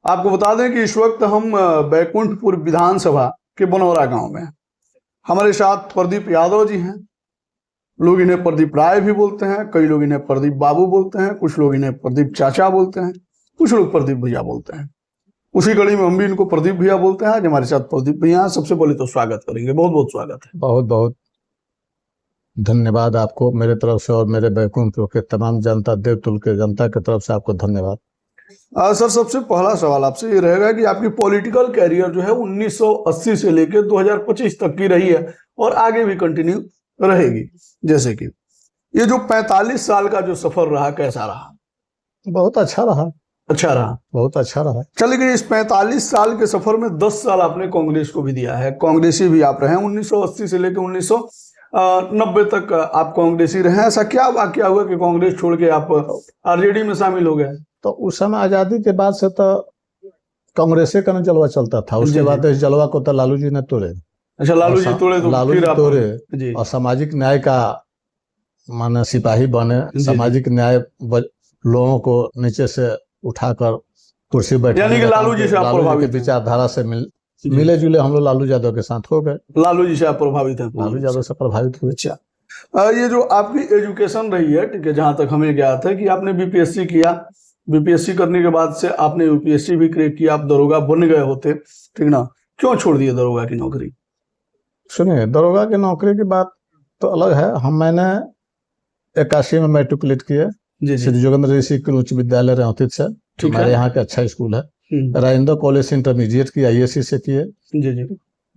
आपको बता दें कि इस वक्त हम बैकुंठपुर विधानसभा के बनौरा गांव में हैं। हमारे साथ प्रदीप यादव जी हैं। लोग इन्हें प्रदीप राय भी बोलते हैं, कई लोग इन्हें प्रदीप बाबू बोलते हैं, कुछ लोग इन्हें प्रदीप चाचा बोलते हैं, कुछ लोग प्रदीप भैया बोलते हैं। उसी कड़ी में हम भी इनको प्रदीप भैया बोलते हैं। आज हमारे साथ प्रदीप भैया। सबसे पहले तो स्वागत करेंगे, बहुत बहुत स्वागत है। बहुत बहुत धन्यवाद आपको मेरे तरफ से और मेरे बैकुंठपुर के तमाम जनता, देवतुल के जनता की तरफ से आपको धन्यवाद। सर, सबसे पहला सवाल आपसे ये रहेगा कि आपकी पॉलिटिकल कैरियर जो है 1980 से लेकर 2025 तक की रही है और आगे भी कंटिन्यू रहेगी। जैसे कि ये जो 45 साल का जो सफर रहा, कैसा रहा? बहुत अच्छा रहा। अच्छा रहा, बहुत अच्छा रहा। चलिए, इस 45 साल के सफर में 10 साल आपने कांग्रेस को भी दिया है, कांग्रेसी भी आप रहे हैं। 1980 से लेकर 1990 तक आप कांग्रेसी रहे हैं। ऐसा क्या वाकया हुआ कि कांग्रेस छोड़ के आप आरजेडी में शामिल हो गए? तो उस समय आजादी के बाद से तो कांग्रेसे का जलवा चलता था। उसके बाद इस जलवा को तो लालू जी ने तोड़े। अच्छा, लालू जी तोड़े तो लालू फिर जी आप तोड़े और सामाजिक न्याय का माने सिपाही बने। सामाजिक न्याय लोगों को नीचे से उठाकर कुर्सी बैठा, यानी कि लालू जी से आप प्रभावित के विचारधारा से मिले जुले हम लोग लालू यादव के साथ हो गए। लालू जी से आप प्रभावित हैं? लालू यादव से प्रभावित हुए। अच्छा, ये जो आपकी एजुकेशन रही है, ठीक है, जहां तक हमें ज्ञात है कि आपने बीपीएससी किया। बीपीएससी करने के बाद से आपने यूपीएससी भी क्रैक किया, आप दरोगा बन गए होते, ठीक ना? क्यों छोड़ दिए दरोगा की नौकरी? सुनिए, दरोगा की नौकरी की बात तो अलग है। मैंने 81 में मैट्रिकुलेट किए श्री जोगेंद्र ऋषि उच्च विद्यालय रेवती से। हमारे यहाँ का अच्छा स्कूल है। राजेंद्र कॉलेज से इंटरमीडिएट किया, आईएससी से किए।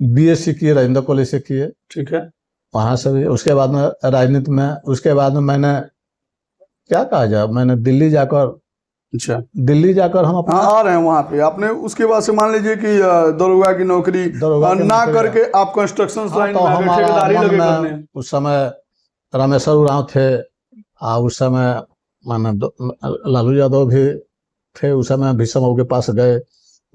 बीएससी किए, राजेंद्र कॉलेज से किए। ठीक है, वहां से भी। उसके बाद में राजनीति में, उसके बाद में मैंने क्या कहा जाए, मैंने दिल्ली जाकर, अच्छा, दिल्ली जाकर हम अपना आ रहे हैं वहां पे। आपने उसके बाद से मान लीजिए कि दरोगा की नौकरी ना करके आप कंस्ट्रक्शन लाइन में आगे ठेकेदारी लगे करने। उस समय रामेश्वर उरांव थे, उस समय माने लालू यादव भी थे। उस समय भीष्म के पास गए।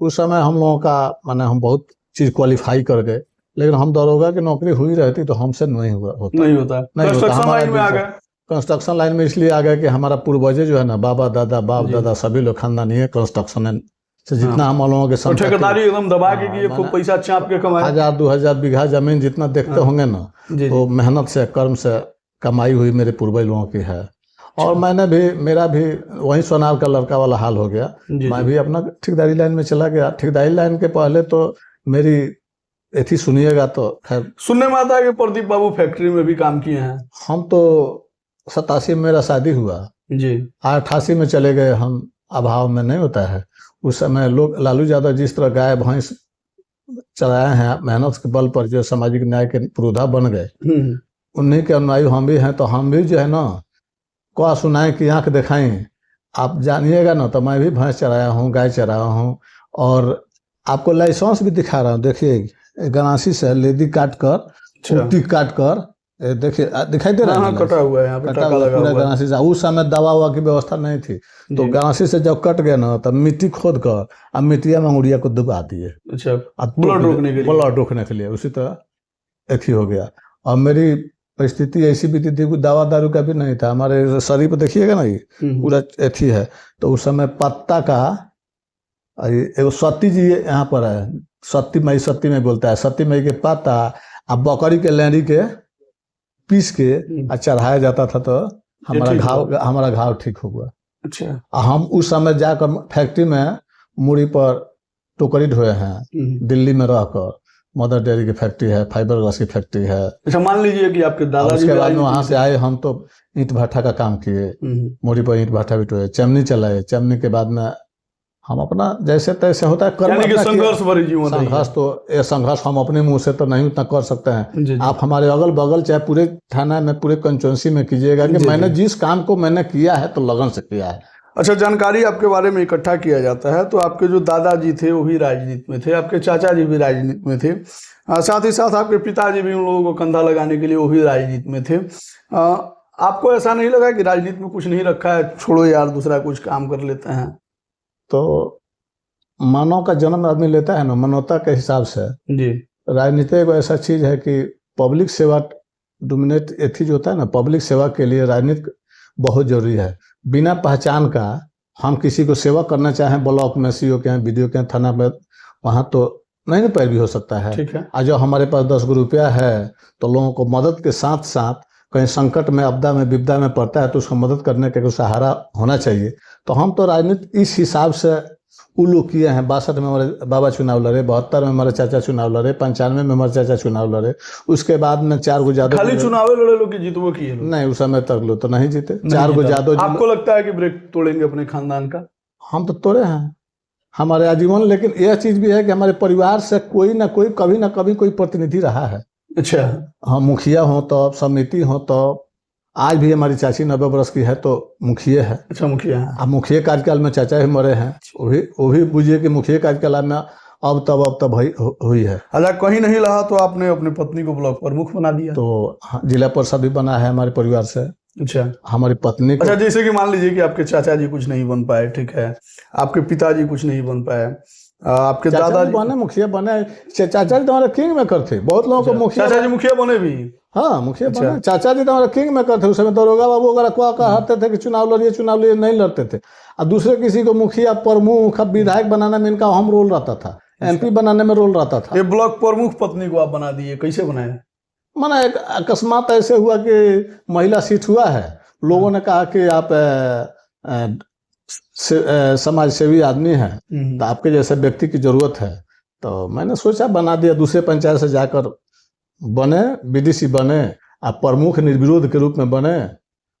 उस समय हम लोगों का माने हम बहुत चीज क्वालिफाई कर गए, लेकिन हम दरोगा की नौकरी हुई रहती तो हमसे नहीं होता। कंस्ट्रक्शन लाइन में आ गए। कंस्ट्रक्शन लाइन में इसलिए आ गया कि हमारा पूर्वजे जो है ना, बाप दादा सभी लोग खानदानी है कंस्ट्रक्शन से। जितना हम लोगों के ठेकेदारी एकदम दबा के किए, खूब पैसा चाप के कमाए। 1000-2000 बीघा जमीन जितना देखते होंगे ना, तो मेहनत से, कर्म से कमाई हुई मेरे पूर्वज लोगों की है। और मैंने भी, मेरा भी वही सोनार का लड़का वाला हाल हो गया। मैं भी अपना ठेकेदारी लाइन में चला गया। ठेकेदारी लाइन के पहले तो मेरी एथी सुनिएगा तो खैर सुनने में आता है कि प्रदीप बाबू फैक्ट्री में भी काम किए हैं। हम तो 87 में मेरा शादी हुआ जी, 88 में चले गए हम। अभाव में नहीं होता है। उस समय लोग, लालू यादव जिस तरह गाय भैंस चलाए हैं मेहनत के बल पर, जो सामाजिक न्याय के पुरोधा बन गए, उन्हीं के अनुयायी हम भी हैं। तो हम भी जो है ना, क्या सुनाएं कि आंख दिखाएं। आप जानिएगा ना, तो मैं भी भैंस चराया हूँ, गाय चराया हूँ। और आपको लाइसेंस भी दिखा रहा हूँ। देखिए, गनासी से लेदी काट कर, कुर्ती काट कर, देखिए दिखाई दे रहा है। कटा हुआ है, कटा हुआ पूरा गनासी से। उस समय दवा उवा की व्यवस्था नहीं थी, तो गनासी से जब कट गए ना, तब मिट्टी खोद कर अब मिट्टिया मंगुड़िया को दबा दिए। अच्छा, ब्लड रोकने के लिए। उसी तरह एथी हो गया। और मेरी परिस्थिति ऐसी भी थी, दवा दारू का भी नहीं था। हमारे शरीर पर देखिएगा ना, ये पूरा एथी है। तो उस समय पत्ता का एगो सती जी यहाँ पर है, सती मई बोलता है। सती मई के पत्ता अब बकरी के लेंडी के पीस के चढ़ाया जाता था, तो हमारा घाव ठीक हो गया। अच्छा, हम उस समय जाकर फैक्ट्री में मूड़ी पर टोकरी ढोए हैं, दिल्ली में रहकर। मदर डेयरी की फैक्ट्री है, फाइबर ग्लास की फैक्ट्री है। अच्छा, मान लीजिए कि आपके दादाजी, उसके बाद में वहां से आए हम, तो ईंट भट्ठा का काम किए, मूड़ी पर ईंट भट्ठा भी ढोए, चमनी चलाए। चमनी के बाद में हम अपना जैसे तैसे होता है संघर्ष भरी जीवन। संघर्ष तो ये संघर्ष हम अपने मुंह से तो नहीं उतना कर सकते हैं। आप हमारे अगल बगल चाहे पूरे थाना में, पूरे कंस्टिट्यूंसी में कीजिएगा कि मैंने जिस काम को मैंने किया है तो लगन से किया है। अच्छा, जानकारी आपके बारे में इकट्ठा किया जाता है। तो आपके जो दादाजी थे वो भी राजनीति में थे, आपके चाचा जी भी राजनीति में थे, साथ ही साथ आपके पिताजी भी उन लोगों को कंधा लगाने के लिए वो भी राजनीति में थे। आपको ऐसा नहीं लगा कि राजनीति में कुछ नहीं रखा है, छोड़ो यार, दूसरा कुछ काम कर लेते हैं? तो मानव का जन्म आदमी लेता है ना, मानवता के हिसाब से जी। राजनीति एक ऐसा चीज है कि पब्लिक सेवा डोमिनेट एथी जो होता है ना, पब्लिक सेवा के लिए राजनीति बहुत जरूरी है। बिना पहचान का हम किसी को सेवा करना चाहें ब्लॉक में, सीओ के हैं, बीडीओ के हैं, थाना में, वहाँ तो नहीं ना पैरवी हो सकता है। ठीक है। आज जो हमारे पास 10 रुपया है तो लोगों को मदद के साथ साथ कहीं संकट में, आपदा में, विपदा में पड़ता है तो उसको मदद करने का सहारा होना चाहिए। तो हम तो राजनीति इस हिसाब से उल्लू किए हैं। 62 में हमारे बाबा चुनाव लड़े, 72 में हमारे चाचा चुनाव लड़े, 95 में हमारे चाचा चुनाव लड़े, उसके बाद में 4 गो यादव खाली चुनाव लड़े लोग जीतवो किए लोग? नहीं, उस समय तक लोग तो नहीं जीते। 4 गो यादव। आपको लगता है कि ब्रेक तोड़ेंगे अपने खानदान का? हम तो तोड़े हैं हमारे आजीवन, लेकिन यह चीज भी है कि हमारे परिवार से कोई ना कोई कभी ना कभी कोई प्रतिनिधि रहा है। अच्छा। हाँ, मुखिया हो तो, समिति हो तो, आज भी हमारी चाची 90 वर्ष की है तो मुखिया है। अच्छा, मुखिया है। अब मुखिया कार्यकाल में चाचा ही मरे हैं, वो भी बुझिए कि मुखिया कार्यकाल में अब तब हुई है। अच्छा, कहीं नहीं रहा तो आपने अपनी पत्नी को ब्लॉक प्रमुख बना दिया? तो जिला परिषद भी बना है हमारे परिवार से। अच्छा। हमारी पत्नी को, अच्छा, जैसे कि मान लीजिए कि आपके चाचा जी कुछ नहीं बन पाए, ठीक है, आपके पिताजी कुछ नहीं बन पाए, आपके दादाजी बने, मुखिया बने। चाचा जी तो हमारे किंग मेकर थे, बहुत लोगों को मुखिया। चाचा जी मुखिया बने भी? हाँ, मुखिया बने। चाचा जी तो हमारे किंग मेकर थे। उस समय दरोगा बाबू वगैरह कहते थे कि चुनाव लड़िए, नहीं लड़ते थे। और दूसरे किसी को मुखिया, प्रमुख, विधायक बनाने में इनका अहम रोल रहता था, MP बनाने में रोल रहता था। ये ब्लॉक प्रमुख पत्नी को आप बना दिए, कैसे बनाए? माना एक अकस्मात ऐसे हुआ कि महिला सीट हुआ है, लोगों ने कहा कि आप समाज सेवी आदमी हैं तो आपके जैसे व्यक्ति की जरूरत है। तो मैंने सोचा बना दिया। दूसरे पंचायत से जाकर बने, BDC बने, आप प्रमुख निर्विरोध के रूप में बने,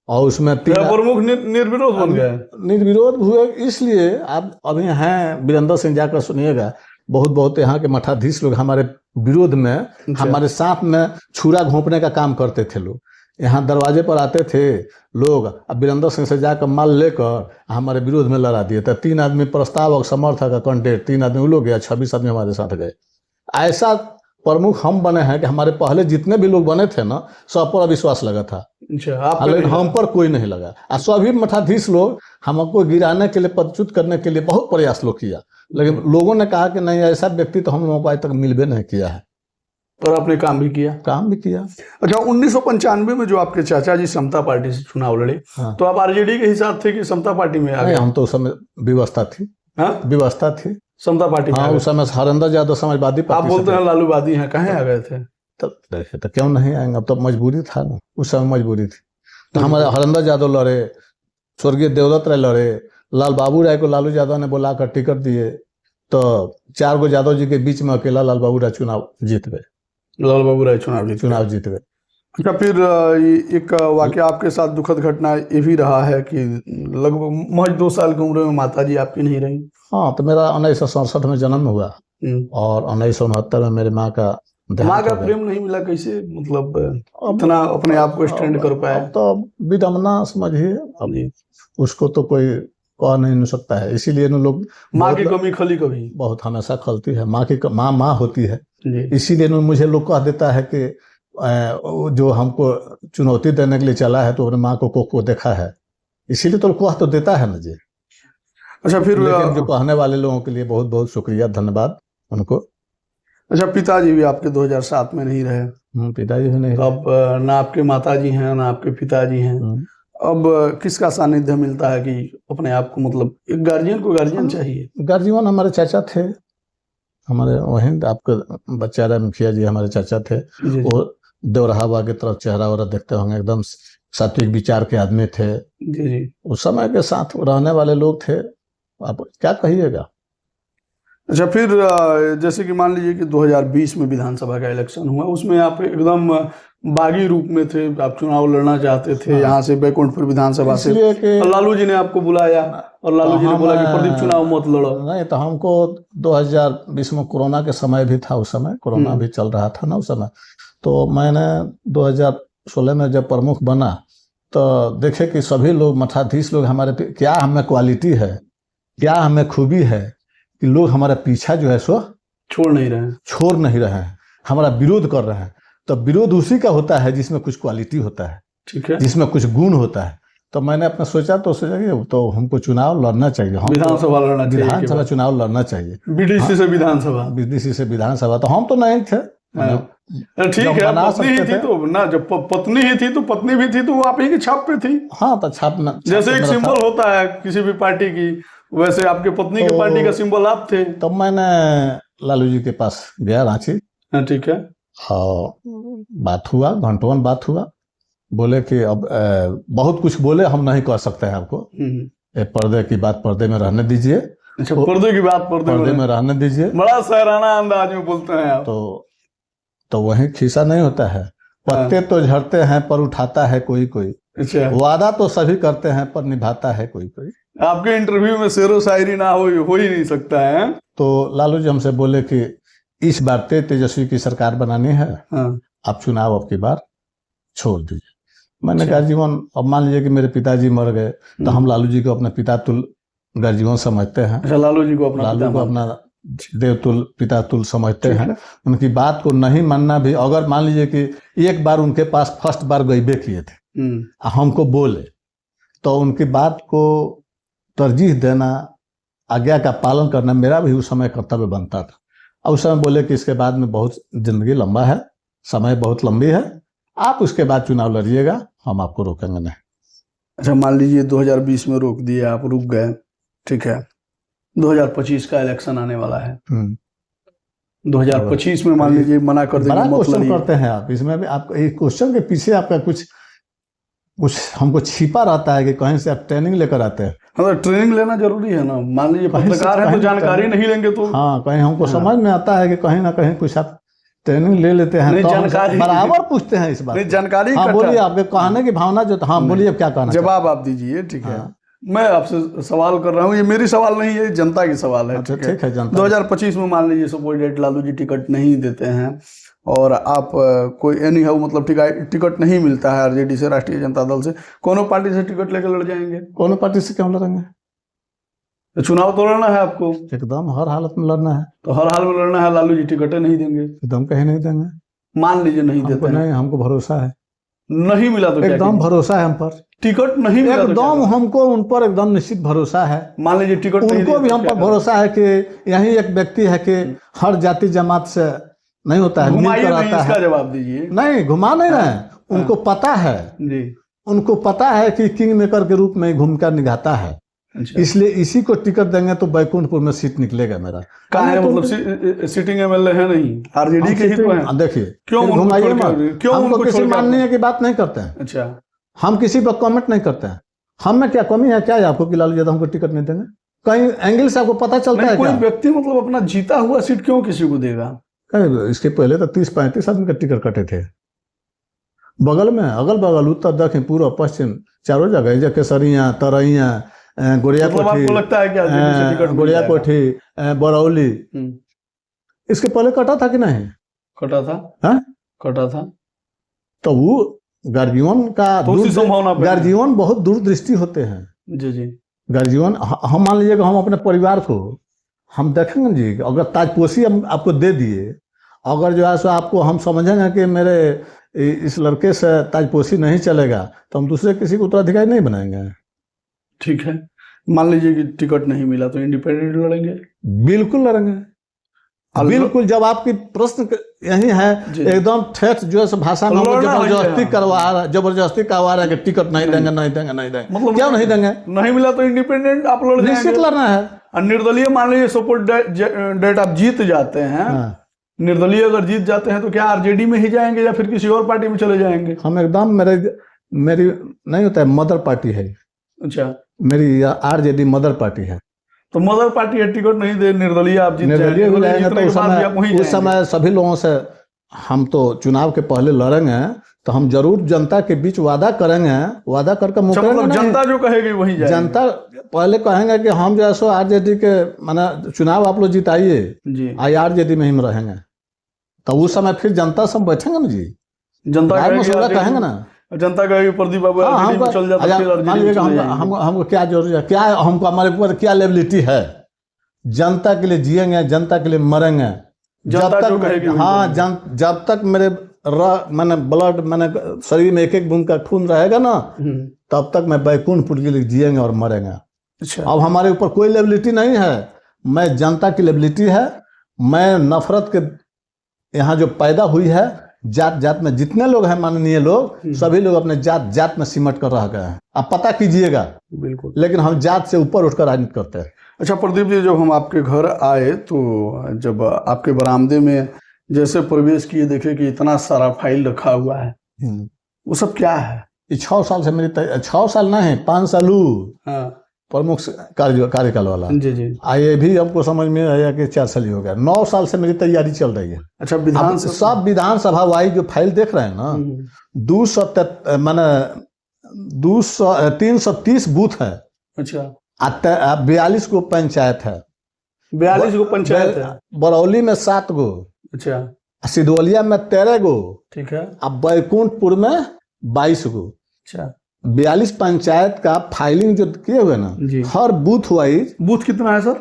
और उसमें प्रमुख निर्विरोध बन गए। निर्विरोध हुए इसलिए आप अभी हैं, वीरेंद्र सिंह जाकर सुनिएगा, बहुत यहाँ के मठाधीश लोग हमारे विरोध में, हमारे साथ में छुरा घोंपने का काम करते थे। लोग यहाँ दरवाजे पर आते थे लोग, अब वीरेंद्र सिंह से जाकर माल लेकर हमारे विरोध में लड़ा दिए। तो 3 आदमी प्रस्ताव और समर्थक का कैंडिडेट, 3 आदमी वो लोग गया, 26 आदमी हमारे साथ गए। ऐसा प्रमुख हम बने हैं कि हमारे पहले जितने भी लोग बने थे ना, सब पर अविश्वास लगा था। अच्छा, लेकिन हम पर कोई नहीं लगा। और सभी मठाधीश लोग हमको गिराने के लिए, पदच्युत करने के लिए बहुत प्रयास लोग किया, लेकिन लोगों ने कहा कि नहीं, ऐसा व्यक्ति तो हम लोगों को आज तक मिलबे नहीं किया है। और आपने काम भी किया? काम भी किया। अच्छा, 1995 में जो आपके चाचा जी समता पार्टी से चुनाव लड़े, हाँ। तो आप RJD के हिसाब थे कि समता पार्टी में आ गए? हम तो उस समय व्यवस्था थी। हाँ, व्यवस्था थी, समता पार्टी। हाँ, उस समय हरेंद्र यादव समाजवादी पार्टी। आप बोलते हैं लालूवादी हैं, कहाँ आ गए थे? तो क्यों नहीं आएंगे, अब तो मजबूरी था ना, उस समय मजबूरी थी। तो हमारे हरेंद्र यादव लड़े, स्वर्गीय देवदत्त राय लड़े, लाल बाबू राय को लालू यादव ने बुलाकर टिकट दिए, तो 4 गो यादव जी के बीच में अकेला लाल बाबू राय चुनाव जीत गए। लाल बाबू राय चुनाव जीत गए। अच्छा, फिर एक वाकया आपके साथ दुखद घटना ये भी रहा है कि लगभग महज 2 साल की उम्र में माताजी आपकी नहीं रही। हाँ, तो मेरा 1967 में जन्म हुआ और 1969 में मेरे माँ का प्रेम नहीं मिला। कैसे, मतलब इतना अपने आप को स्टैंड कर पाए? तो विडम्बना समझिए, अब उसको तो कोई कह नहीं सकता है। इसीलिए लोग, माँ की कमी खली कभी बहुत हमेशा खलती है। माँ की माँ होती है, इसीलिए मुझे लोग कह देता है कि जो हमको चुनौती देने के लिए चला है तो अपने माँ को देखा है, इसीलिए तो कह तो देता है ना जी। अच्छा, फिर जो कहने वाले लोगों के लिए बहुत बहुत शुक्रिया, धन्यवाद उनको। अच्छा, पिताजी भी आपके 2007 में नहीं रहे? पिताजी भी नहीं। अब ना आपके माताजी हैं ना आपके पिताजी हैं। अब किसका सानिध्य मिलता है कि अपने आप को, मतलब एक गार्जियन को गार्जियन चाहिए? गार्जियन हमारे चाचा थे, हमारे वहीं आपके बच्चा रहे मुखिया जी हमारे चाचा थे। वो देवराहा की तरफ चेहरा वगैरह देखते होंगे, एकदम सात्विक विचार के आदमी थे जी। उस समय के साथ रहने वाले लोग थे, आप क्या कहिएगा। अच्छा, फिर जैसे कि मान लीजिए कि 2020 में विधानसभा का इलेक्शन हुआ, उसमें आप एकदम बागी रूप में थे, आप चुनाव लड़ना चाहते थे। हाँ। यहाँ से बैकुंठपुर विधानसभा से लालू जी ने आपको बुलाया और लालू जी ने बोला कि प्रदीप चुनाव मत लड़ो। नहीं, तो हमको 2020 में कोरोना के समय भी था, उस समय कोरोना भी चल रहा था ना उस समय। तो मैंने 2016 में जब प्रमुख बना तो देखे कि सभी लोग, मठाधीश लोग हमारे, क्या हमें क्वालिटी है, क्या हमें खूबी है कि लोग हमारा पीछा जो है सो छोड़ नहीं रहे हैं, हमारा विरोध कर रहे हैं। तो विरोध उसी का होता है जिसमें कुछ क्वालिटी होता है, ठीक है, जिसमें कुछ गुण होता है। तो मैंने अपना सोचा कि तो हमको चुनाव लड़ना चाहिए, विधानसभा चुनाव लड़ना चाहिए, BDC से विधानसभा। तो हम तो नहीं थे, ठीक है, पत्नी ही थी तो ना, जब पत्नी ही थी तो पत्नी भी थी तो वो आप ही की छाप पे थी। हाँ, तो छाप में जैसे एक सिंबल होता है किसी भी पार्टी की, वैसे आपके पत्नी के पार्टी का सिंबल आप थे। तब मैंने लालू जी के पास गया रांची। ठीक है। और बात हुआ, घंटों बात हुआ। बोले कि अब बहुत कुछ बोले, हम नहीं कर सकते हैं आपको, पर्दे की बात पर्दे में रहने दीजिए। अच्छा, पर्दे की बात पर्दे में रहने दीजिए। बड़ा सहराना अंदाज में बोलते हैं आप। तो वही खीसा नहीं होता है, पत्ते तो झड़ते हैं पर उठाता है कोई कोई। अच्छा, वादा तो सभी करते हैं पर निभाता है कोई कोई। आपके इंटरव्यू में शेरो शायरी ना हो ही नहीं सकता है। तो लालू जी हमसे बोले कि इस बार तेजस्वी की सरकार बनानी है, आप चुनाव अब की बार छोड़ दीजिए। मैंने कहा जीवन, अब मान लीजिए कि मेरे पिताजी मर गए तो हम लालू जी को अपने पिता तुल गर्जीवन समझते हैं। अच्छा, लालू जी को अपना देवतुल पितातुल समझते हैं। उनकी बात को नहीं मानना भी, अगर मान लीजिए कि एक बार उनके पास फर्स्ट बार गईबे किए थे, हमको बोले, तो उनकी बात को तरजीह देना, आज्ञा का पालन करना मेरा भी उस समय कर्तव्य बनता था। अब उस समय बोले कि इसके बाद में बहुत जिंदगी लंबा है, समय बहुत लंबी है, आप उसके बाद चुनाव लड़िएगा, हम आपको रोकेंगे नहीं। अच्छा, मान लीजिए 2020 में रोक दिए, आप रुक गए, ठीक है, 2025 का इलेक्शन आने वाला है। 2025 में मान लीजिए मना कर देंगे। बड़ा क्वेश्चन करते हैं आप इसमें भी। आप एक क्वेश्चन के पीछे आपका कुछ हमको छिपा रहता है कि कहीं से आप ट्रेनिंग लेकर आते हैं। मतलब ट्रेनिंग लेना जरूरी है ना, मान लीजिए पत्रकार है तो जानकारी नहीं लेंगे तो। हाँ, कहीं हमको समझ में आता है कि कहीं ना कहीं कुछ आप ट्रेनिंग ले लेते हैं, तो जानकारी बराबर पूछते हैं इस बात। जानकारी। हाँ, बोलिए, आपके कहने की भावना जो। हाँ, बोलिए, क्या कहना, जवाब आप दीजिए। ठीक है, मैं आपसे सवाल कर रहा हूँ, ये मेरी सवाल नहीं है, जनता की सवाल है। ठीक है, जनता। 2025 में मान लीजिए suppose that Lalu ji ticket नहीं देते हैं और आप कोई एनी हाउ मतलब टिकट नहीं मिलता है आरजेडी से, राष्ट्रीय जनता दल से, कोनो पार्टी से टिकट लेकर लड़ जाएंगे? कोनो पार्टी से क्यों लड़ेंगे? तो चुनाव तो लड़ना है आपको, एकदम हर हालत में लड़ना है। तो हर हाल में लड़ना है। लालू जी टिकटें नहीं देंगे? एकदम कहीं नहीं देंगे। मान लीजिए नहीं देते, नहीं, हमको भरोसा है। नहीं मिला तो एकदम भरोसा है हम पर। टिकट नहीं मिला एकदम हमको उन पर एकदम निश्चित भरोसा है। मान लीजिए टिकट नहीं, उनको भी हम पर भरोसा है कि यही एक व्यक्ति है कि हर जाति जमात से नहीं होता है, मिलकर आता है। इसका जवाब दीजिए। नहीं, घुमा नहीं रहे हैं, उनको पता है जी, उनको पता है कि किंग मेकर के रूप में भूमिका निभाता है। इसलिए इसी को टिकट देंगे तो बैकुंठपुर में सीट निकलेगा मेरा। कहाँ है, मतलब सीटिंग एमएलए है नहीं, आरजेडी के ही तो है। देखिए, क्यों घुमाइए मत, क्यों हमको किसी मानने की बात नहीं करते हैं। अच्छा, हम किसी पर कमेंट नहीं करते हैं। हम में क्या कमी है, क्या है आपको कि लालू यादव हमको टिकट नहीं देंगे? कहीं एंगल से आपको पता चलता है? कोई व्यक्ति मतलब अपना जीता हुआ सीट क्यों किसी को देगा? इसके पहले तो 30-35 आदमी का टिकट कटे थे, बगल में, अगल बगल, उत्तर दक्षिण पूर्व पश्चिम चारों जगह, केसरिया, तरैया, गोरिया कोठी, लगता है क्या गोरिया कोठी, बरौली, इसके पहले कटा था कि नहीं? कटा था। हाँ, कटा था। तो वो गर्जीवन का गर्जीवन बहुत दूरदृष्टि होते हैं जी जी। गर्जीवन, हम मान लीजिए कि हम अपने परिवार को हम देखेंगे जी, अगर ताजपोशी हम आपको दे दिए, अगर जो है सो आपको हम समझेंगे कि मेरे इस लड़के से ताजपोशी नहीं चलेगा, तो हम दूसरे किसी को उत्तराधिकारी नहीं बनाएंगे। ठीक है, मान लीजिए कि टिकट नहीं मिला तो इंडिपेंडेंट लड़ेंगे? बिल्कुल लड़ेंगे, बिल्कुल। जब आपकी प्रश्न यही है एकदम ठेठ जो है भाषा में जबरदस्ती करवा रहा है कि टिकट नहीं देंगे, नहीं देंगे, नहीं देंगे। मतलब क्या नहीं देंगे? नहीं मिला तो इंडिपेंडेंट आप लड़ जाएंगे? निश्चित लड़ना है। और निर्दलीय मान लीजिए सपोर्ट डेट आप जीत जाते हैं, निर्दलीय अगर जीत जाते हैं तो क्या आरजेडी में ही जाएंगे या फिर किसी और पार्टी में चले जाएंगे? हम एकदम मेरी नहीं होता है, मदर पार्टी है। अच्छा, मेरी आरजेडी मदर पार्टी है। तो मदर पार्टी है, टिकट नहीं दे, निर्दलीय आप जीत जाएंगे तो उस समय सभी लोगों से हम तो चुनाव के पहले लड़ेंगे, तो हम जरूर जनता के बीच वादा करेंगे, वादा करके मुकरेंगे। जनता जो कहेगी वही जाएगी। जनता पहले कहेंगे कि हम जो है आरजेडी के माने चुनाव आप लोग जिताइए जी, आरजेडी में ही रहेंगे। तो उस समय फिर जनता से बैठेंगे ना जी, जनता कहेंगे ना, जनता का प्रदीप बाबू चल जाता। हमको क्या जरूरी है, क्या हमको हमारे ऊपर क्या लेबिलिटी है? जनता के लिए जिएंगे, जनता के लिए मरेंगे, जब तक हाँ जब तक मेरे मैंने ब्लड मैंने शरीर में एक एक बूंद का खून रहेगा ना, तब तक मैं बैकुंठपुर के लिए जिएंगे और मरेंगे। अच्छा, अब हमारे ऊपर कोई लेबिलिटी नहीं है, मैं जनता की लेबिलिटी है। मैं नफरत के यहाँ जो पैदा हुई है जात जात में जितने लोग हैं माननीय लोग सभी लोग अपने जात जात में सिमट कर रह गए हैं। आप पता कीजिएगा, बिल्कुल। लेकिन हम जात से ऊपर उठकर राजनीति करते हैं। अच्छा प्रदीप जी, जब हम आपके घर आए तो जब आपके बरामदे में जैसे प्रवेश किए देखे कि इतना सारा फाइल रखा हुआ है, वो सब क्या है? ये 6 साल से मेरी 6 साल नहीं 5 साल प्रमुख कार्यकाल वाला। जी जी। ये भी हमको समझ में आया कि 4 साल ही हो गया। 9 साल से मेरी तैयारी चल रही है। अच्छा, विधानसभा सब विधानसभा वाई जो फाइल देख रहे हैं ना, 330 बूथ है। अच्छा, 42 गो पंचायत है। 42 गो पंचायत है। बरौली में 7 गो। अच्छा, सिधवलिया में 13 गो। ठीक है। अब बैकुंठपुर में 22 गो। अच्छा, 42 पंचायत का फाइलिंग जो किए हुए ना, हर बूथ वाइज। बूथ कितना है सर?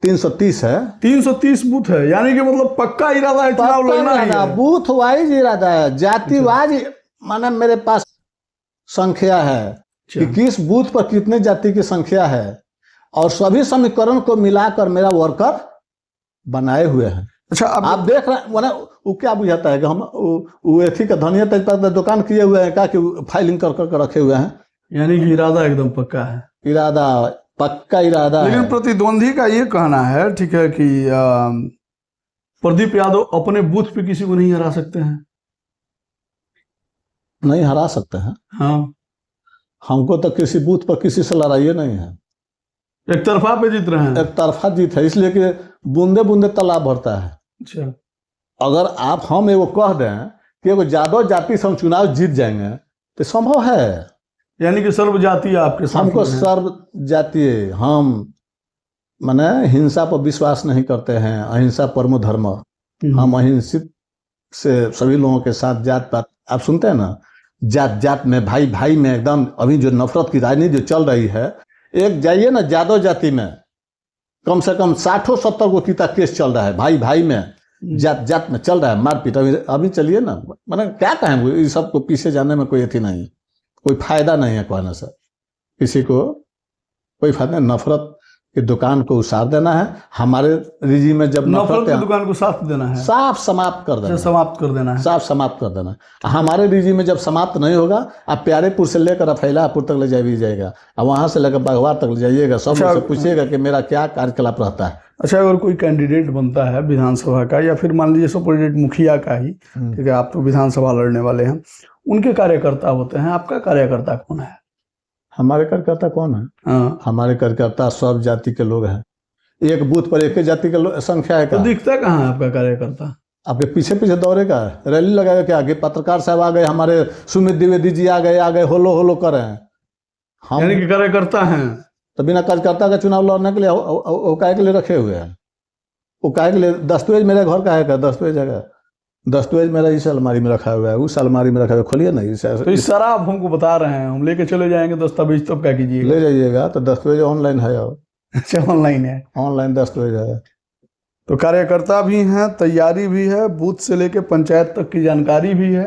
330 है। 330 बूथ है, यानी कि मतलब पक्का इरादा है चुनाव लड़ना है। बूथ वाइज इरादा है, जाति वाइज माने मेरे पास संख्या है कि किस बूथ पर कितने जाति की संख्या है, और सभी समीकरण को मिलाकर मेरा वर्कर बनाए हुए हैं। अच्छा, आप देख रहे हैं वो क्या बुझाता है कि हम वो एथी का धनिया तेजपत्ता दुकान किए हुए हैं, क्या कि फाइलिंग कर कर रखे हुए हैं। यानी कि इरादा एकदम पक्का है। इरादा पक्का इरादा। लेकिन प्रतिद्वंदी का ये कहना है, ठीक है, कि प्रदीप यादव अपने बूथ पे किसी को नहीं हरा सकते हैं। नहीं हरा सकते हैं। हाँ, हमको तो किसी बूथ पर किसी से लड़ाई नहीं है। एक तरफा पे जीत रहे हैं। एक तरफा जीत है, इसलिए कि बूंदे बूंदे तालाब भरता है। अच्छा, अगर आप हम एगो कह दें कि एगो यादव जाति से हम चुनाव जीत जाएंगे तो संभव है। यानी कि सर्व जातीय आपके साथ? हमको सर्व जातीय, हम माने हिंसा पर विश्वास नहीं करते हैं, अहिंसा परमो धर्म। हम अहिंसित से सभी लोगों के साथ जात पात, आप सुनते हैं ना, जात जात में भाई भाई में एकदम अभी जो नफरत की राजनीति जो चल रही है, एक जाइए ना यादव जाति में कम से कम 60-70 गो की केस चल रहा है, भाई भाई में जात जात में चल रहा है मारपीट। अभी चलिए ना, मैंने क्या कहें, इस सब को पीछे जाने में कोई अथी नहीं, कोई फायदा नहीं है कहने से, किसी को कोई फायदा नहीं। नफरत की दुकान को उसार देना है। हमारे रिजी में जब नफरत की दुकान को साफ देना है, साफ समाप्त कर देना, समाप्त कर देना है, साफ समाप्त कर देना। हमारे रिजी में जब समाप्त नहीं होगा, आप प्यारेपुर से लेकर अफैलापुर तक ले जाइएगा, और वहां से लेकर बागवार तक ले जाइएगा, सब से पूछिएगा कि मेरा क्या कार्यकलाप रहता है। अच्छा, अगर कोई कैंडिडेट बनता है विधानसभा का, या फिर मान लीजिए सुपरिटेंडेंट मुखिया का ही, ठीक है, आप तो विधानसभा लड़ने वाले हैं, उनके कार्यकर्ता होते हैं, आपका कार्यकर्ता कौन है? हमारे कार्यकर्ता कौन है? हाँ, हमारे कार्यकर्ता सब जाति के लोग हैं। एक बूथ पर एक ही जाति के संख्या है। तो दिखता कहाँ है आपका कार्यकर्ता? आपके पीछे पीछे दौड़ेगा, रैली लगाएगा क्या? आगे पत्रकार साहब आ गए, हमारे सुमित द्विवेदी जी आ गए, होलो होलो कर रहे हैं। हम यानी कि कार्यकर्ता हैं, तो बिना कार्यकर्ता का चुनाव लड़ने के लिए वो काहे के लिए रखे हुए हैं? वो काहे के लिए? दस्तावेज मेरे घर का है क्या? दस्तावेज है, दस्तावेज मेरा इस अलमारी में रखा हुआ है, उस अलमारी में रखा हुआ है, खोलिए ना। तो इस सारा आप हमको बता रहे हैं, हम लेके चले जाएंगे दस्तावेज, तो क्या कीजिएगा? ले जाइएगा, तो दस्तावेज ऑनलाइन है। अच्छा, ऑनलाइन है, ऑनलाइन दस्तावेज है। तो कार्यकर्ता भी हैं, तैयारी भी है, बूथ से लेके पंचायत तक की जानकारी भी है।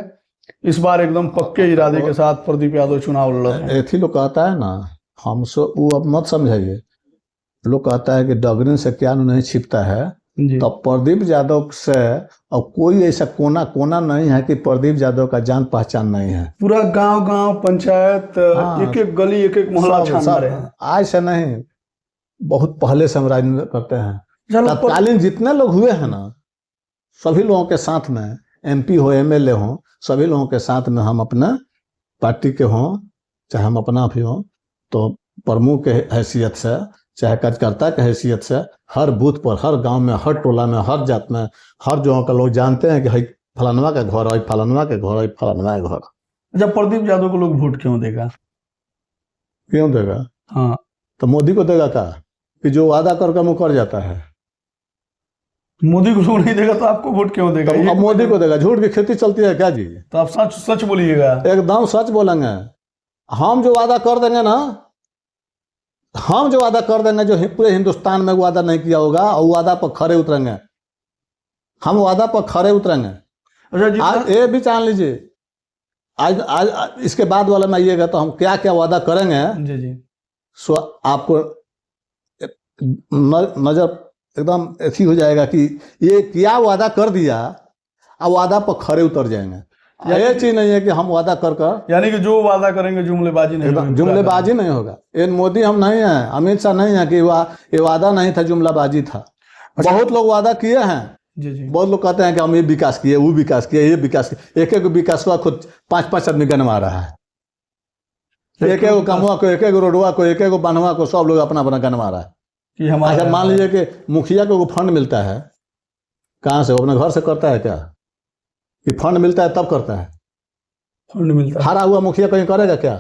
इस बार एकदम पक्के इरादे के साथ प्रदीप यादव चुनाव लड़ रहे हैं। ऐसी लोग कहता है ना, हमसे वो अब मत समझाइए। लोग कहता है कि डगरिन से क्या नहीं छिपता है, तो प्रदीप यादव से और कोई ऐसा कोना कोना नहीं है कि प्रदीप यादव का जान पहचान नहीं है। पूरा गांव गांव पंचायत, एक एक गली, एक एक मोहल्ला छान रहे हैं। आज से नहीं, बहुत पहले से हम राजनीति करते हैं। तत्कालीन जितने लोग हुए हैं ना, सभी लोगों के साथ में, MP हो, MLA हो, सभी लोगों के साथ में हम अपना पार्टी के हों, चाहे हम अपना भी हों, तो प्रमुख के हैसियत से, चाहे कार्यकर्ता के हैसियत से, हर बूथ पर, हर गांव में, हर टोला में, हर जात में, हर जगह का लोग जानते हैं कि हई फलानवा का घर है, फलानवा के घर है, फलानवा के घर। जब प्रदीप यादव को लोग वोट क्यों देगा? क्यों देगा? हाँ, तो मोदी को देगा क्या, कि जो वादा करके मुकर जाता है? मोदी को लोग नहीं देगा तो आपको वोट क्यों देगा? तो मोदी को देगा। झूठ की खेती चलती है क्या जी? तो आप सच सच बोलिएगा। एकदम सच बोलेंगे। हम जो वादा कर देंगे ना, हम जो वादा कर देंगे, जो पूरे हिंदुस्तान में वादा नहीं किया होगा, और वादा पर खड़े उतरेंगे, हम वादा पर खड़े उतरेंगे। अच्छा जी, आज ये भी जान लीजिए, आज इसके बाद वाला में आइएगा तो हम क्या क्या वादा करेंगे जी जी, सो आपको नजर एकदम ऐसी हो जाएगा कि ये क्या वादा कर दिया अब वादा पर खरे उतर जाएंगे। ये चीज नहीं है कि हम वादा कर यानी कि जो वादा करेंगे जुमलेबाजी नहीं होगी, जुमलेबाजी नहीं होगा। ये मोदी हम नहीं है, अमित शाह नहीं है कि ये वादा नहीं था, जुमलाबाजी था। बहुत लोग वादा किए हैं जी जी। बहुत लोग कहते हैं कि हम ये विकास किए, वो विकास किए, ये विकास किए। एक एक विकास हुआ खुद 5-5 आदमी गनवा रहा है। एक एक कमुआ को, एक एक रोडवा को, एक एक बान्हवा को, सब लोग अपना अपना गनवा रहा है कि हमारा। अच्छा मान लीजिए कि मुखिया को फंड मिलता है, कहाँ से? वो अपने घर से करता है क्या? कि फंड मिलता है तब करता है? फंड मिलता है। हारा हुआ मुखिया कहीं करेगा क्या?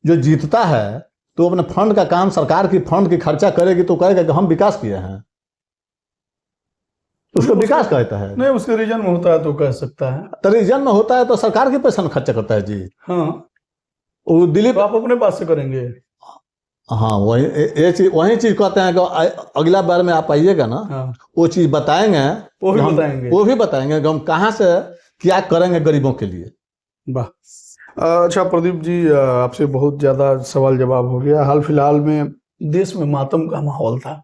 जो जीतता है तो अपने फंड का काम, सरकार की फंड की खर्चा करेगी तो कहेगा कि हम विकास किए हैं, उसको विकास कहता है। नहीं, उसके रीजन में होता है तो कह सकता है। तो रीजन में होता है तो सरकार के पैसा खर्चा करता है जी। हाँ, वो दिलीप तो आप अपने पास से करेंगे। हाँ, वही चीज कहते हैं कि अगला बार में आप आइएगा ना, हाँ, वो चीज बताएंगे, वो भी बताएंगे कि हम कहाँ से क्या करेंगे गरीबों के लिए। वाह। अच्छा प्रदीप जी, आपसे बहुत ज्यादा सवाल जवाब हो गया। हाल फिलहाल में देश में मातम का माहौल था।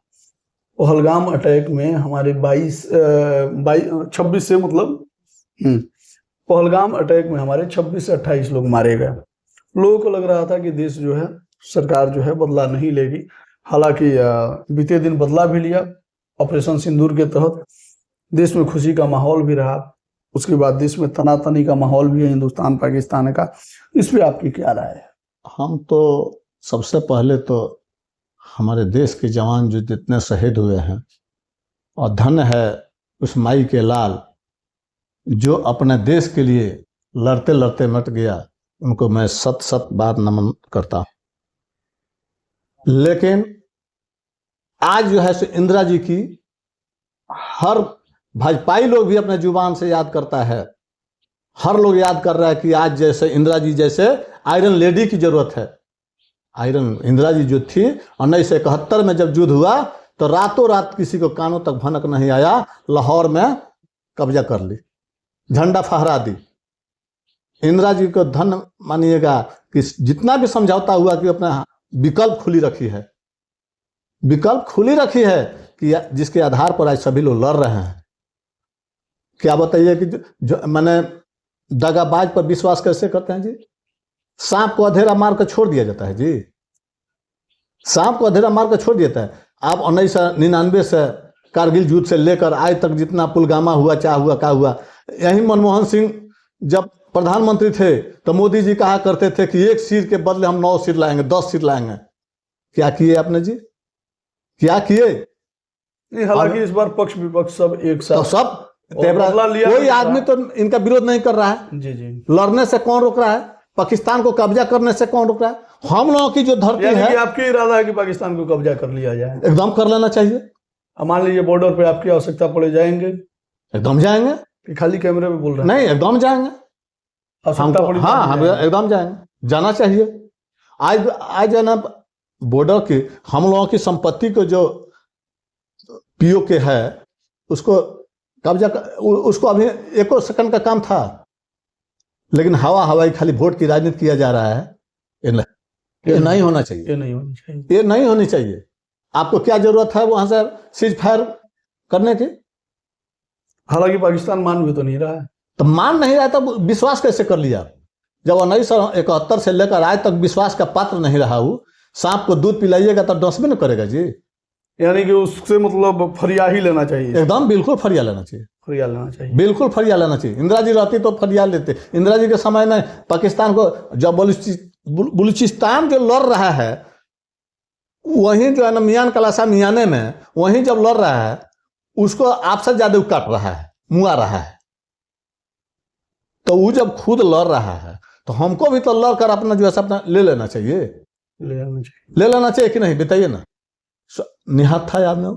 पहलगाम अटैक में हमारे 26 से मतलब पहलगाम अटैक में हमारे 26 से 28 लोग मारे गए। लोगों को लग रहा था कि देश जो है, सरकार जो है बदला नहीं लेगी। हालांकि बीते दिन बदला भी लिया। ऑपरेशन सिंदूर के तहत देश में खुशी का माहौल भी रहा। उसके बाद देश में तनातनी का माहौल भी है हिंदुस्तान पाकिस्तान का। इस पे आपकी क्या राय है? हम तो सबसे पहले तो हमारे देश के जवान जो जितने शहीद हुए हैं, और धन्य है उस माई के लाल जो अपने देश के लिए लड़ते लड़ते मट गया, उनको मैं सत बार नमन करता हूँ। लेकिन आज जो है सो इंदिरा जी की हर भाजपाई लोग भी अपने जुबान से याद करता है। हर लोग याद कर रहा है कि आज जैसे इंदिरा जी जैसे आयरन लेडी की जरूरत है। आयरन इंदिरा जी जो थी 1971 में जब युद्ध हुआ तो रातों रात किसी को कानों तक भनक नहीं आया, लाहौर में कब्जा कर ली, झंडा फहरा दी। इंदिरा जी को धन्य मानिएगा कि जितना भी समझौता हुआ कि अपना विकल्प खुली रखी है, विकल्प खुली रखी है कि जिसके आधार पर आज सभी लोग लड़ रहे हैं। क्या बताइए कि जो मैंने दगाबाज पर विश्वास कैसे करते हैं जी? सांप को अधेरा मार कर छोड़ दिया जाता है जी, सांप को अधेरा मार कर छोड़ दिया जाता है। आप 1999 से कारगिल युद्ध से लेकर आज तक जितना पुलवामा हुआ, क्या हुआ, क्या हुआ, यही मनमोहन सिंह जब प्रधानमंत्री थे तो मोदी जी कहा करते थे कि 1 सिर के बदले हम 9 सिर लाएंगे, 10 सिर लाएंगे। क्या किए आपने जी? क्या किए? हालांकि इस बार पक्ष विपक्ष सब एक साथ, तो सब कोई आदमी तो इनका विरोध नहीं कर रहा है। जी जी। लड़ने से कौन रोक रहा है? पाकिस्तान को कब्जा करने से कौन रोक रहा है? हम लोगों की जो धरती है, आपकी इरादा है कि पाकिस्तान को कब्जा कर लिया जाए? एकदम कर लेना चाहिए। मान लीजिए बॉर्डर पे आपकी आवश्यकता पड़े, जाएंगे? एकदम जाएंगे। कि खाली कैमरे में बोल रहे हैं? नहीं, एकदम जाएंगे। हाँ, हम एकदम जाएंगे, जाना चाहिए। आज है ना बॉर्डर की हम लोगों की संपत्ति को जो पीओके है उसको कब्जा उसको अभी 1 सेकंड का काम था, लेकिन हवाई खाली वोट की राजनीति किया जा रहा है। ये नहीं होना चाहिए, ये नहीं होनी चाहिए, ये नहीं होनी चाहिए। आपको क्या जरूरत है वहां से सीज फायर करने की? हालांकि पाकिस्तान मान भी तो नहीं रहा है। तो मान नहीं रहा तब विश्वास कैसे कर लिया? जब 1971 से लेकर आज तक विश्वास का पात्र नहीं रहा, वो सांप को दूध पिलाइएगा तो डस्टबिन करेगा जी। यानी कि उससे मतलब फरिया ही लेना चाहिए। एकदम बिल्कुल फरिया लेना चाहिए, फरिया लेना चाहिए, बिल्कुल फरिया लेना चाहिए। इंदिरा जी रहती तो फरिया लेते। इंदिरा जी के समय में पाकिस्तान को जब बलूचिस्तान जो लड़ रहा है, वहीं जो है ना मियान कलासा मियाने में वहीं जब लड़ रहा है, उसको आपसे ज्यादा काट रहा है, मुआ रहा है। तो वो जब खुद लड़ रहा है तो हमको भी तो लड़ कर अपना जो है अपना ले लेना चाहिए, ले लेना चाहिए कि नहीं? बताइए ना। निहत्था था आदमी।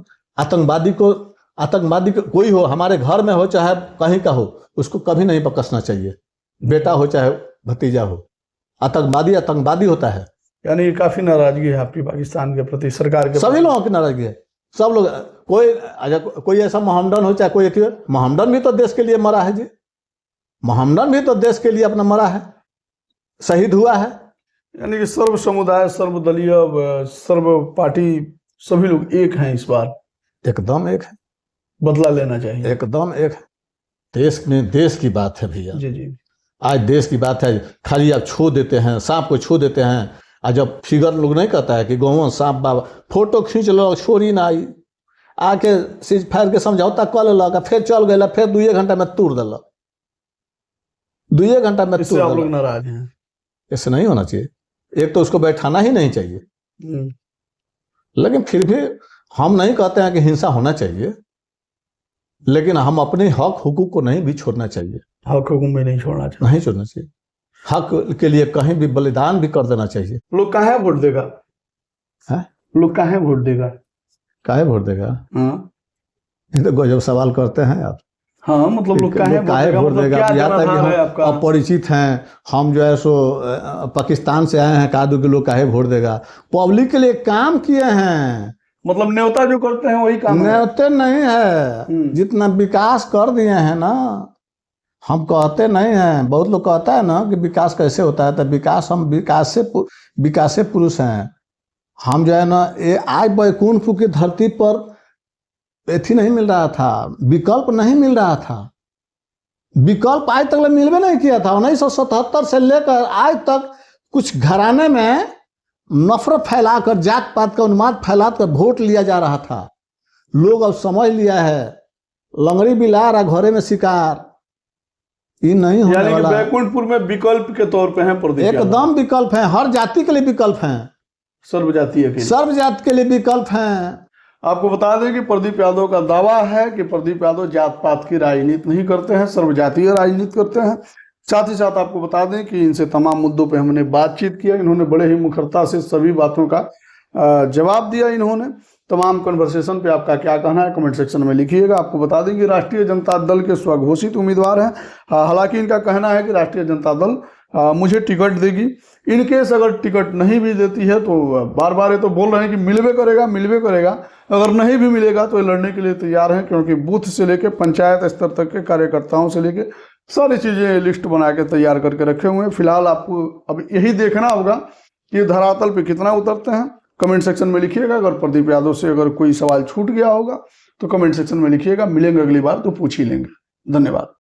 आतंकवादी को कोई हो, हमारे घर में हो चाहे कहीं का हो, उसको कभी नहीं बकसना चाहिए, बेटा हो चाहे भतीजा हो। आतंकवादी होता है। यानी काफी नाराजगी है आपकी पाकिस्तान के प्रति, सरकार के? सभी लोगों की नाराजगी है, सब लोग। कोई ऐसा मोहम्मदन हो चाहे कोई, मोहम्मदन भी तो देश के लिए मरा है जी, मोहम्मदन भी तो देश के लिए अपना मरा है, शहीद हुआ है। यानी कि सर्व समुदाय, सर्वदलीय, सर्व पार्टी, सभी लोग एक हैं इस बार। एकदम एक है, बदला लेना चाहिए, एकदम एक है। देश में देश की बात है भैया। जी जी। आज देश की बात है। खाली आप छू देते हैं, सांप को छू देते हैं। आज जब फिगर लोग नहीं कहता है कि गाँव सांप बाबा, फोटो खींच लो, छोरी ना आई, आके सीज फायर के समझौता कर लेलक, फिर चल गए, फिर 2 घंटा में तोड़ दिलक, 2 घंटा में इससे आप लोग नाराज हैं? ऐसे नहीं होना चाहिए। एक तो उसको बैठाना ही नहीं चाहिए, लेकिन फिर भी हम नहीं कहते हैं कि हिंसा होना चाहिए, लेकिन हम अपने हक हुकूक को नहीं भी छोड़ना चाहिए। हक हुकूक में नहीं छोड़ना चाहिए, नहीं छोड़ना चाहिए। हक के लिए कहीं भी बलिदान भी कर देना चाहिए। लोग कहाँ वोट देगा? लोग कहाँ वोट देगा? काहे वोट देगा? हाँ, ये तो गजब सवाल करते हैं आप। हाँ, मतलब लोग काहे वोट देगा? क्या अपरिचित हैं हम, जो है सो पाकिस्तान से आए हैं, कादू के लोग काहे वोट देगा? पब्लिक के लिए काम किए हैं, मतलब न्योता जो करते हैं वही काम। न्योते नहीं है, जितना विकास कर दिए हैं ना, हम कहते नहीं हैं। बहुत लोग कहता है ना कि विकास कैसे होता है, तो विकास, हम विकास से पुरुष हैं हम। जो है ना, ये आज बैकुंठपुर की धरती पर एथी नहीं मिल रहा था, विकल्प नहीं मिल रहा था। विकल्प आज तक मिलवे नहीं किया था। 1977 से लेकर आज तक कुछ घराने में नफरत फैलाकर, जात पात का उन्माद फैलाकर वोट लिया जा रहा था। लोग अब समझ लिया है, लंगड़ी बिलार घरे में शिकार, ये नहीं होने वाला। यानी कि बैकुंठपुर में विकल्प के तौर पे हैं प्रदीप यादव? एकदम विकल्प है, हर जाति के लिए विकल्प हैं, सर्व जाति के लिए विकल्प हैं। आपको बता दें कि प्रदीप यादव का दावा है कि प्रदीप यादव जात पात की राजनीति नहीं करते हैं, सर्वजातीय राजनीति करते हैं। साथ ही साथ आपको बता दें कि इनसे तमाम मुद्दों पे हमने बातचीत किया। इन्होंने बड़े ही मुखरता से सभी बातों का जवाब दिया। इन्होंने तमाम कन्वर्सेशन पे आपका क्या कहना है कमेंट सेक्शन में लिखिएगा। आपको बता दें कि राष्ट्रीय जनता दल के स्वघोषित उम्मीदवार हैं। हालांकि इनका कहना है कि राष्ट्रीय जनता दल मुझे टिकट देगी। इनकेस अगर टिकट नहीं भी देती है तो बार बार ये तो बोल रहे हैं कि मिलवे करेगा। अगर नहीं भी मिलेगा तो ये लड़ने के लिए तैयार हैं, क्योंकि बूथ से लेके पंचायत स्तर तक के कार्यकर्ताओं से लेके सारी चीज़ें लिस्ट बना के तैयार करके रखे हुए हैं। फिलहाल आपको अब यही देखना होगा कि धरातल पे कितना उतरते हैं। कमेंट सेक्शन में लिखिएगा। अगर प्रदीप यादव से अगर कोई सवाल छूट गया होगा तो कमेंट सेक्शन में लिखिएगा। मिलेंगे अगली बार तो पूछ ही लेंगे। धन्यवाद।